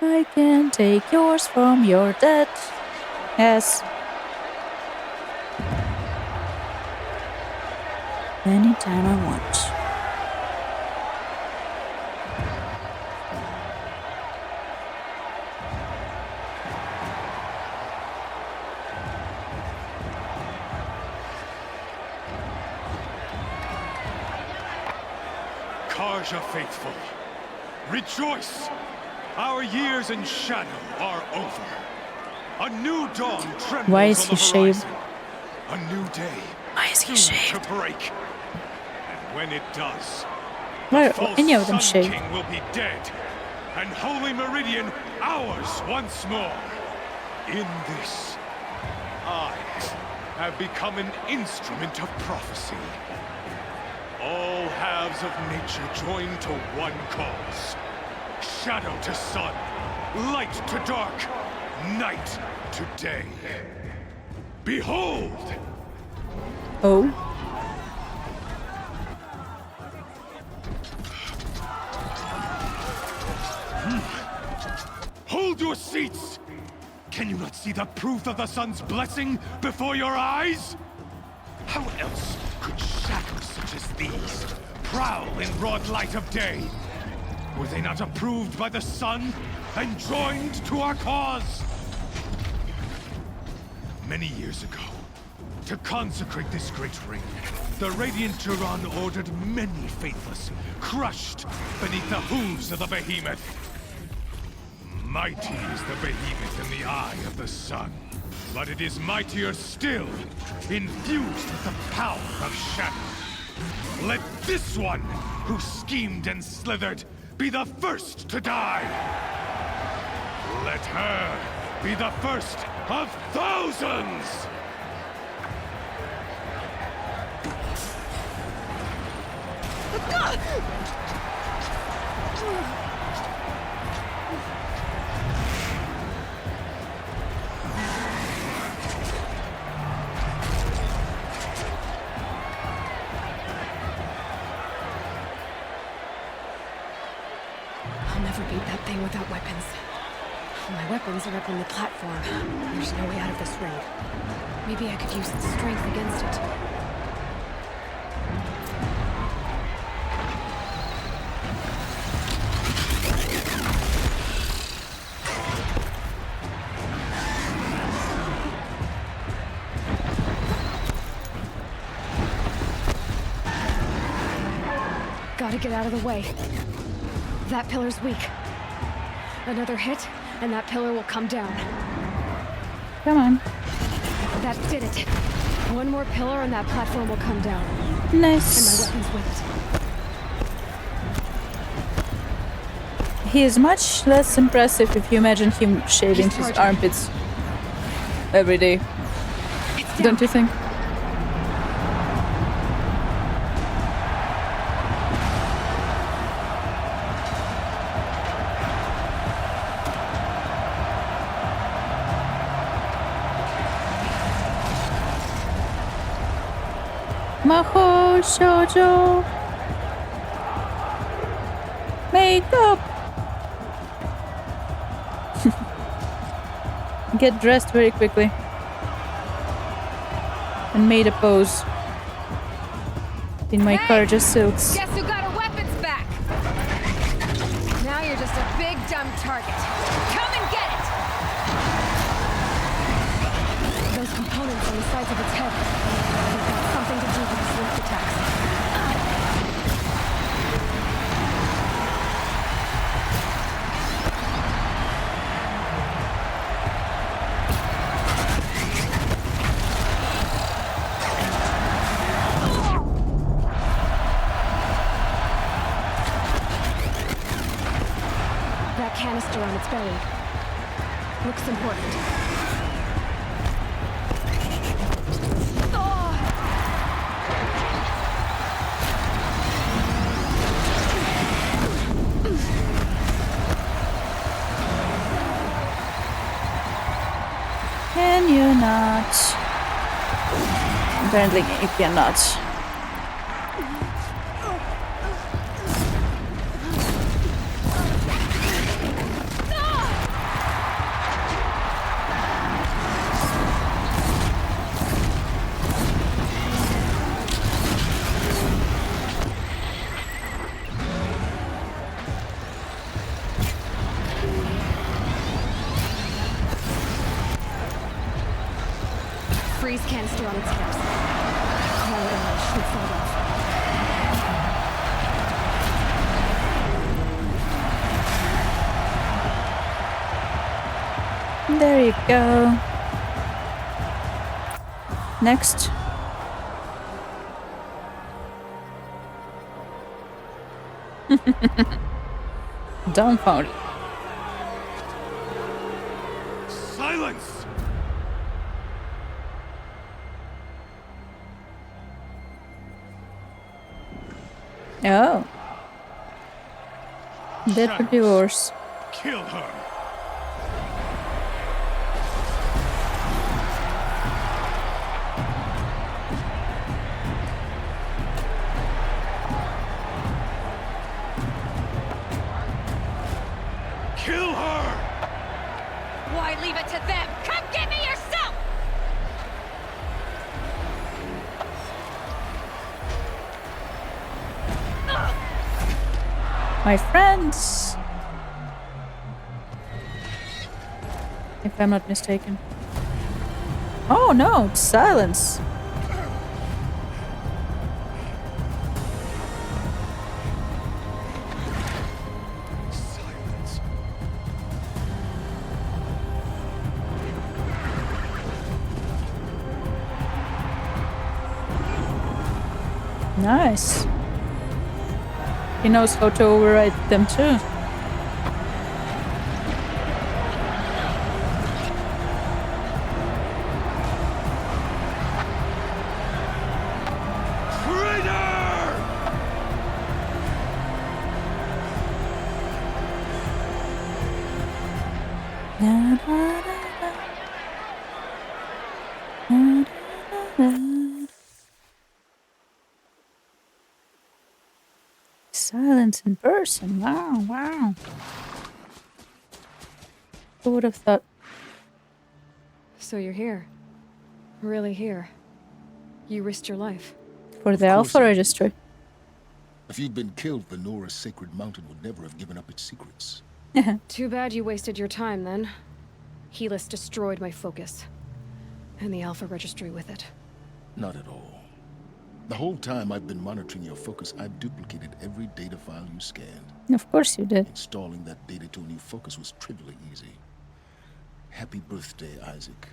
I can take yours from your dead. Yes. Anytime I want. Karja faithful, rejoice! Our years in shadow are over. A new dawn trembles Why is on he the shaved? horizon. A new day. Why is he soon shaved? to break. And when it does, Why the are false any of them Sun shaved? King will be dead, and Holy Meridian ours once more. In this, I have become an instrument of prophecy. All halves of nature join to one cause. Shadow to sun, light to dark, night to day. Behold! Oh. Hold your seats! Can you not see the proof of the sun's blessing before your eyes? How else could shadows such as these prowl in broad light of day? Were they not approved by the sun and joined to our cause? Many years ago, to consecrate this great ring, the Radiant Turan ordered many faithless, crushed beneath the hooves of the behemoth. Mighty is the behemoth in the eye of the sun, but it is mightier still, infused with the power of shadow. Let this one, who schemed and slithered, be the first to die. Let her be the first of thousands! I'll never beat that thing without weapons. My weapons are up on the platform. There's no way out of this raid. Maybe I could use its strength against it. Gotta get out of the way. That pillar's weak. Another hit, and that pillar will come down. Come on. That did it. One more pillar and that platform will come down. Nice. And my weapons with it. He is much less impressive if you imagine him shaving his armpits every day. Don't you think? Maho Shoujo Makeup. Get dressed very quickly and made a pose in my Karja silks. Guess who got her weapons back? you're just a big dumb target. Come and get it! Those components on the sides of its head. They've got something to do with its lift attacks. That canister on its belly looks important. Can you not? Apparently you cannot. Freeze canister on its hips. Quiet arrow shoots it off. There you go. Next. Dumbfounded. Silence! Oh. That would be worse. Kill her! Kill her! Why leave it to them? Come get me yourself! My friends! If I'm not mistaken. Oh no, it's silence. Silence. Nice. He knows how to override them too. Silence in person. Wow, wow. Who would have thought? So you're here. Really here. You risked your life. For the Alpha Registry. If you'd been killed, the Nora's sacred mountain would never have given up its secrets. Too bad you wasted your time then. Helis destroyed my focus. And the Alpha Registry with it. Not at all. The whole time I've been monitoring your focus, I've duplicated every data file you scanned. Of course you did. Installing that data to a new focus was trivially easy. Happy birthday, Isaac.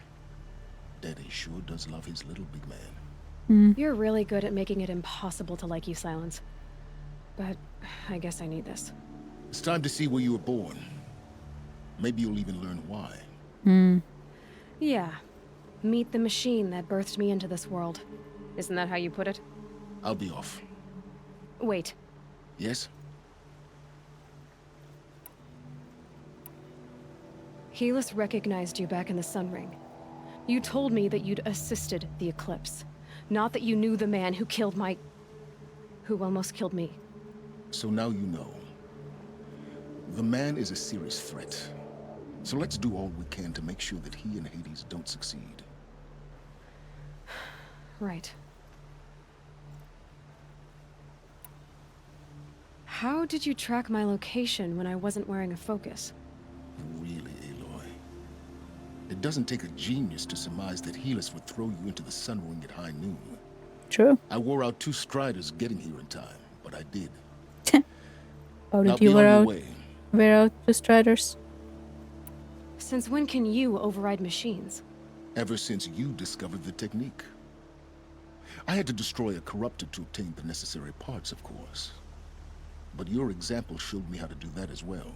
Daddy sure does love his little big man. You're really good at making it impossible to like you, Silence. But I guess I need this. It's time to see where you were born. Maybe you'll even learn why. Yeah. Meet the machine that birthed me into this world. Isn't that how you put it? I'll be off. Wait. Yes? Helis recognized you back in the Sun Ring. You told me that you'd assisted the Eclipse. Not that you knew the man who killed my... who almost killed me. So now you know. The man is a serious threat. So let's do all we can to make sure that he and Hades don't succeed. Right. How did you track my location when I wasn't wearing a focus? Really, Aloy? It doesn't take a genius to surmise that Helis would throw you into the sun ring at high noon. True. I wore out 2 striders getting here in time, but I did. How Now did you be on your way. wear out the striders? Since when can you override machines? Ever since you discovered the technique. I had to destroy a corruptor to obtain the necessary parts, of course. But your example showed me how to do that as well.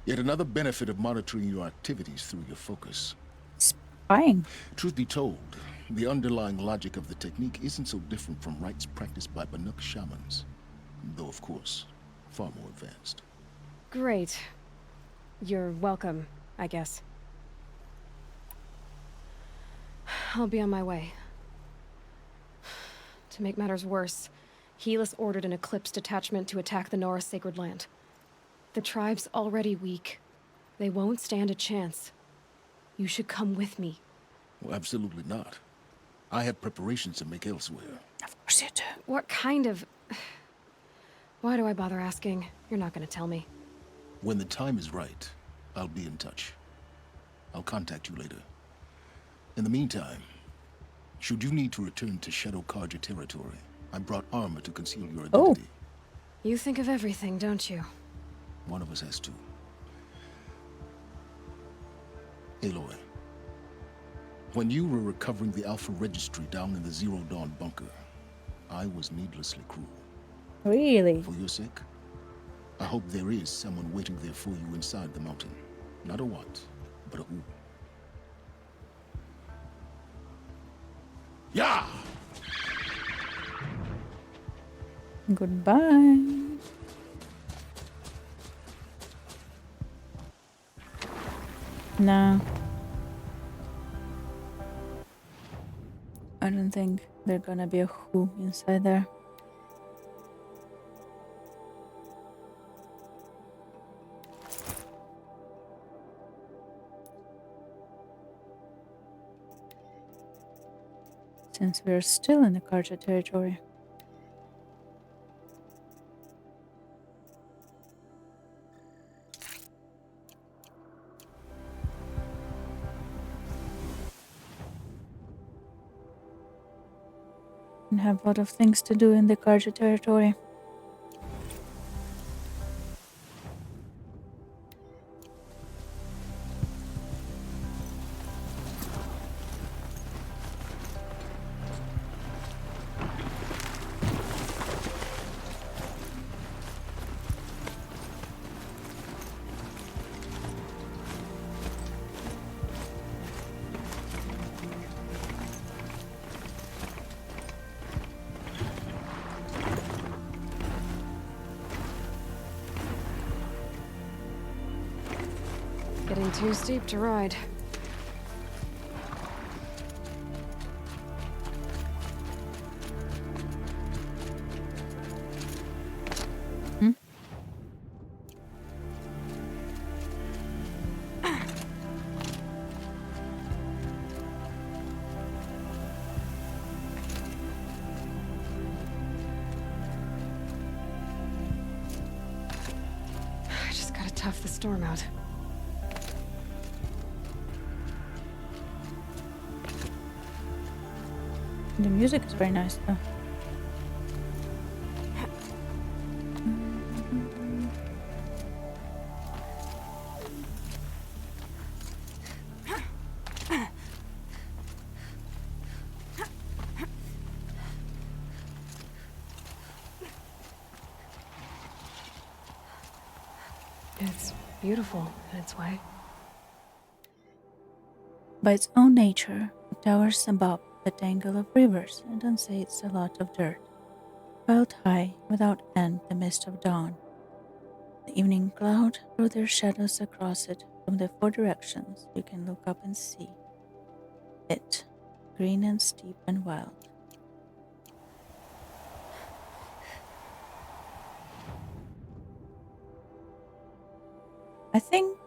Yet another benefit of monitoring your activities through your focus. Spying. Truth be told, the underlying logic of the technique isn't so different from rites practiced by Banuk shamans. Though, of course, far more advanced. Great. You're welcome, I guess. I'll be on my way. To make matters worse, Helis ordered an Eclipse detachment to attack the Nora Sacred Land. The tribe's already weak. They won't stand a chance. You should come with me. Well, absolutely not. I have preparations to make elsewhere. Of course you do. What kind of... Why do I bother asking? You're not gonna tell me. When the time is right, I'll be in touch. I'll contact you later. In the meantime, should you need to return to Shadow Karja territory, I brought armor to conceal your identity. You think of everything, don't you? One of us has to. Aloy, when you were recovering the Alpha Registry down in the Zero Dawn bunker, I was needlessly cruel. Really? For your sake, I hope there is someone waiting there for you inside the mountain. Not a what, but a who. Yeah! Goodbye. No. I don't think there's gonna be a who inside there. Since we're still in the Karja territory. And have a lot of things to do in the Karja territory. Getting too steep to ride. I just gotta tough the storm out. The music is very nice though. It's beautiful in its way. By its own nature, it towers above the tangle of rivers and unseats a lot of dirt, piled high without end the mist of dawn. The evening cloud threw their shadows across it from the 4 directions you can look up and see it, green and steep and wild. I think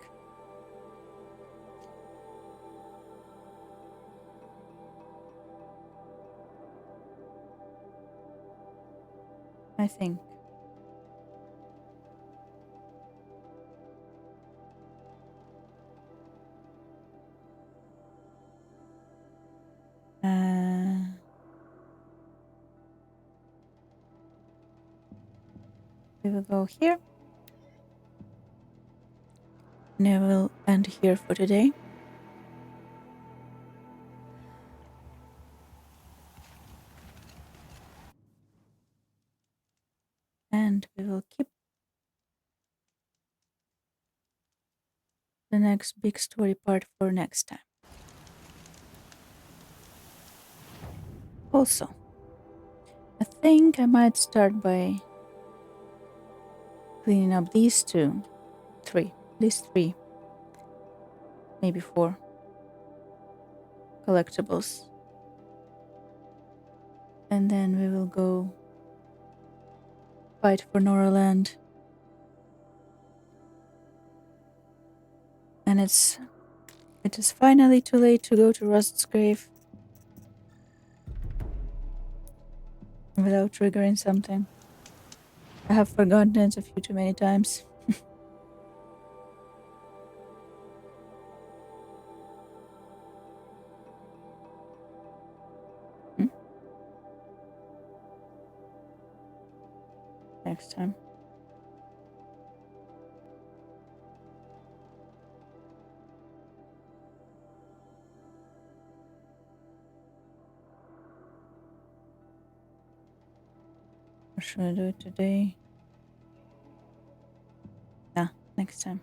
We will go here. And I will end here for today. And we will keep the next big story part for next time. Also, I think I might start by cleaning up these three, maybe 4 collectibles. And then we will go fight for Noraland. And it is finally too late to go to Rust's grave without triggering something. I have forgotten it a few too many times. Next time. Or should I do it today? Nah, next time.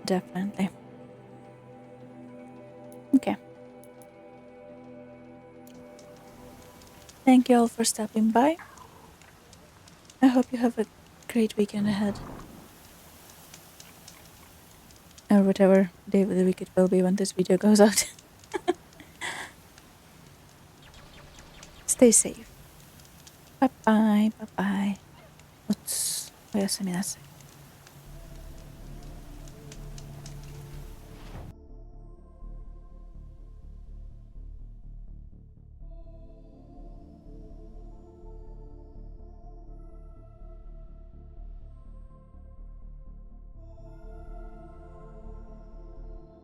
Definitely. Okay. Thank you all for stopping by. I hope you have a great weekend ahead. Or whatever day of the week it will be when this video goes out. Stay safe. Bye bye. Bye bye. おやすみなさい。